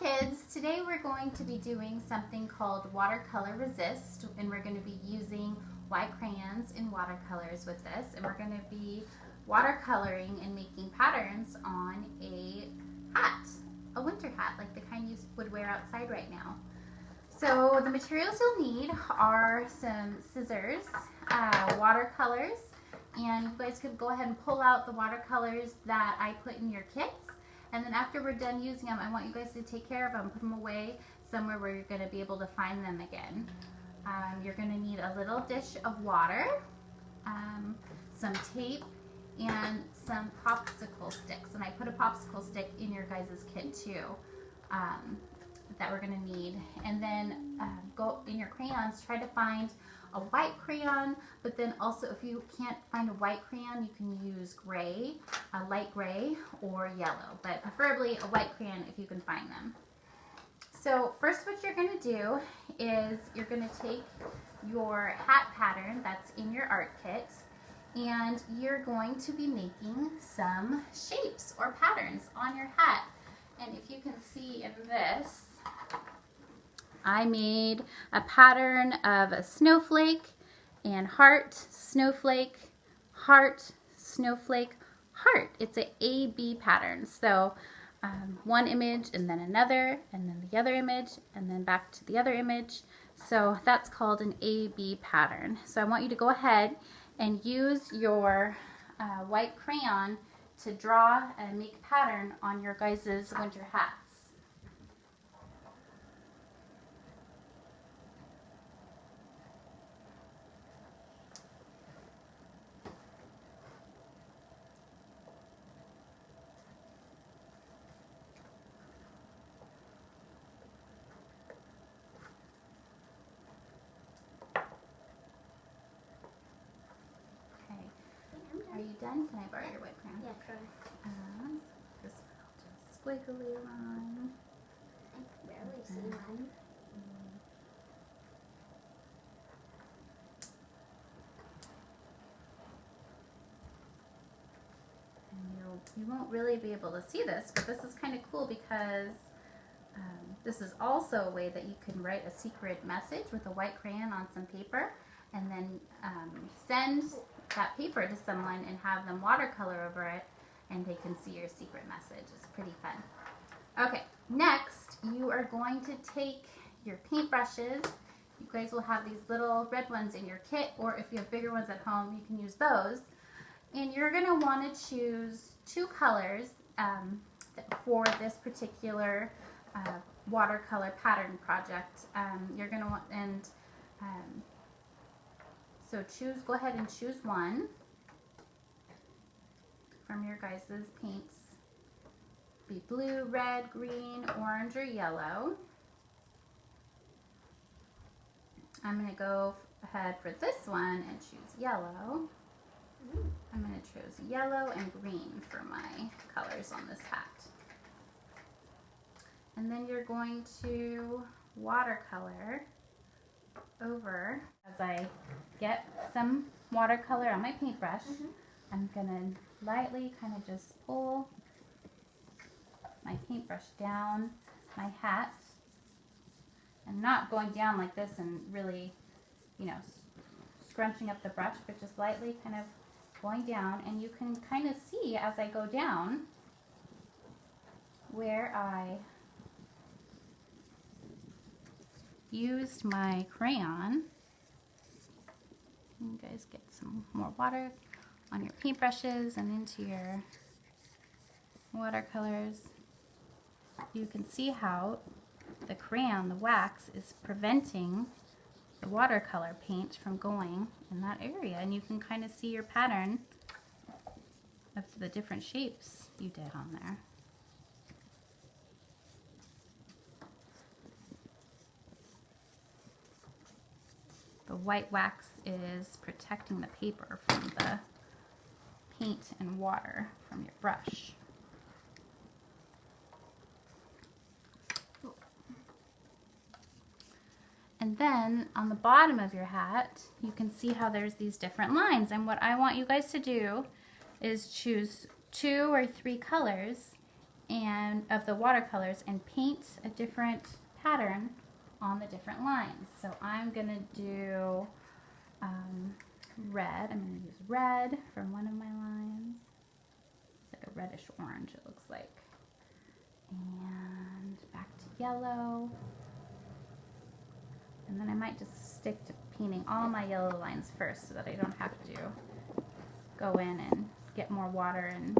kids, today we're going to be doing something called Watercolor Resist, and we're going to be using white crayons and watercolors with this, and we're going to be watercoloring and making patterns on a hat, a winter hat, like the kind you would wear outside right now. So the materials you'll need are some scissors, watercolors, and you guys could go ahead and pull out the watercolors that I put in your kits. And then after we're done using them, I want you guys to take care of them, put them away somewhere where you're going to be able to find them again. You're going to need a little dish of water, some tape, and some popsicle sticks. And I put a popsicle stick in your guys' kit too, that we're going to need. And then go in your crayons, try to find a white crayon, but then also if you can't find a white crayon, you can use gray, a light gray, or yellow, but preferably a white crayon if you can find them. So first what you're going to do is you're going to take your hat pattern that's in your art kit, and you're going to be making some shapes or patterns on your hat. And if you can see in this, I made a pattern of a snowflake and heart, snowflake, heart, snowflake, heart. It's an A-B pattern. So one image and then another and then the other image and then back to the other image. So that's called an A-B pattern. So I want you to go ahead and use your white crayon to draw and make a pattern on your guys' winter hats. Are you done? Can I borrow your white crayon? Yeah, try. This one I'll just squiggly line. I can barely see mine. And you won't really be able to see this, but this is kind of cool because this is also a way that you can write a secret message with a white crayon on some paper, and then send that paper to someone and have them watercolor over it, and they can see your secret message. It's pretty fun. Okay, next you are going to take your paintbrushes. You guys will have these little red ones in your kit, or if you have bigger ones at home, you can use those. And you're going to want to choose two colors for this particular watercolor pattern project. You're going to want, and so go ahead and choose one from your guys' paints. Be blue, red, green, orange, or yellow. I'm going to go ahead for this one and choose yellow. I'm going to choose yellow and green for my colors on this hat. And then you're going to watercolor over. As I get some watercolor on my paintbrush, I'm going to lightly kind of just pull my paintbrush down my hat, and not going down like this and really, you know, scrunching up the brush, but just lightly kind of going down. And you can kind of see as I go down where I used my crayon. You guys get some more water on your paintbrushes and into your watercolors. You can see how the crayon, the wax, is preventing the watercolor paint from going in that area, and you can kind of see your pattern of the different shapes you did on there. The white wax is protecting the paper from the paint and water from your brush. And then on the bottom of your hat, you can see how there's these different lines. And what I want you guys to do is choose 2 or 3 colors and of the watercolors and paint a different pattern on the different lines. So I'm gonna do red. I'm gonna use red from one of my lines. It's like a reddish orange, it looks like. And back to yellow. And then I might just stick to painting all my yellow lines first so that I don't have to go in and get more water and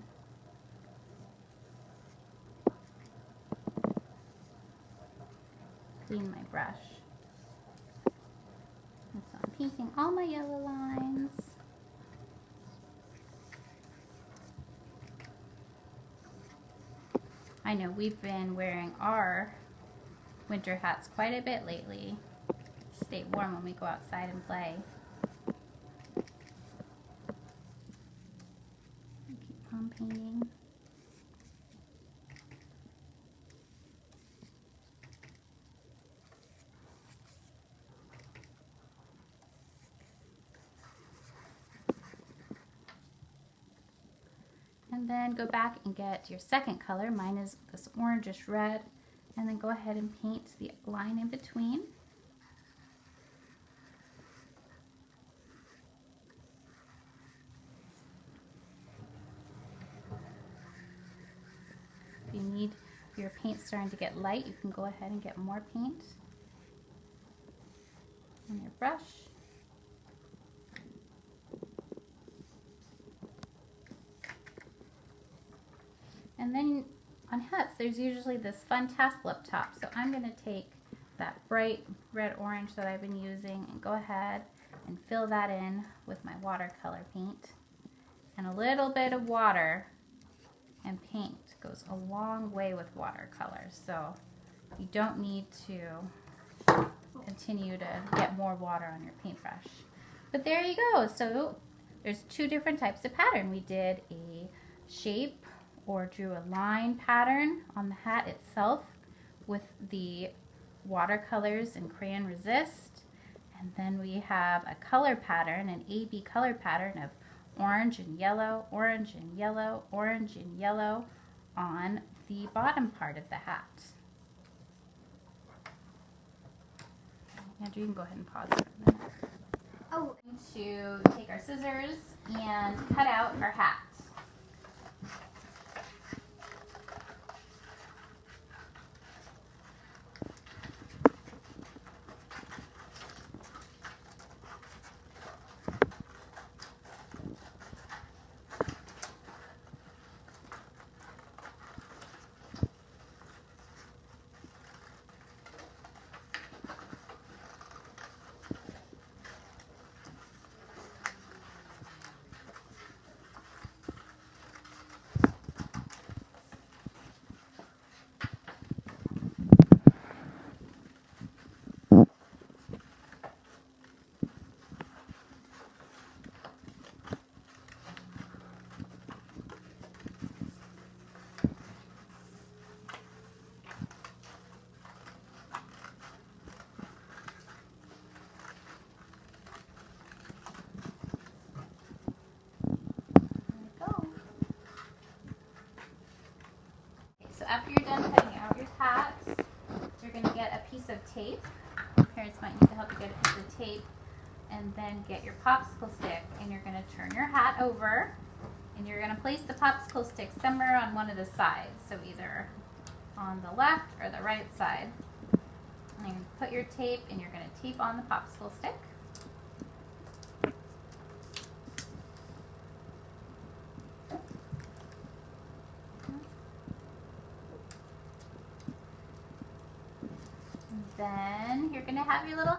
clean my brush. And so I'm painting all my yellow lines. I know we've been wearing our winter hats quite a bit lately. Stay warm when we go outside and play. Keep on painting. And then go back and get your second color. Mine is this orangish red. And then go ahead and paint the line in between. If you need your paint starting to get light, you can go ahead and get more paint on your brush. And then on hats, there's usually this fun tassel up top. So I'm going to take that bright red orange that I've been using and go ahead and fill that in with my watercolor paint. And a little bit of water and paint goes a long way with watercolor. So you don't need to continue to get more water on your paintbrush. But there you go. So there's two different types of pattern. We did a shape or drew a line pattern on the hat itself with the watercolors and crayon resist. And then we have a color pattern, an AB color pattern of orange and yellow, orange and yellow, orange and yellow on the bottom part of the hat. Andrew, you can go ahead and pause for a minute. Oh, we're going to take our scissors and cut out our hat. So after you're done cutting out your hat, you're going to get a piece of tape. Parents might need to help you get a piece of tape. And then get your popsicle stick and you're going to turn your hat over and you're going to place the popsicle stick somewhere on one of the sides. So either on the left or the right side. And you're going to put your tape and you're going to tape on the popsicle stick. Then you're going to have your little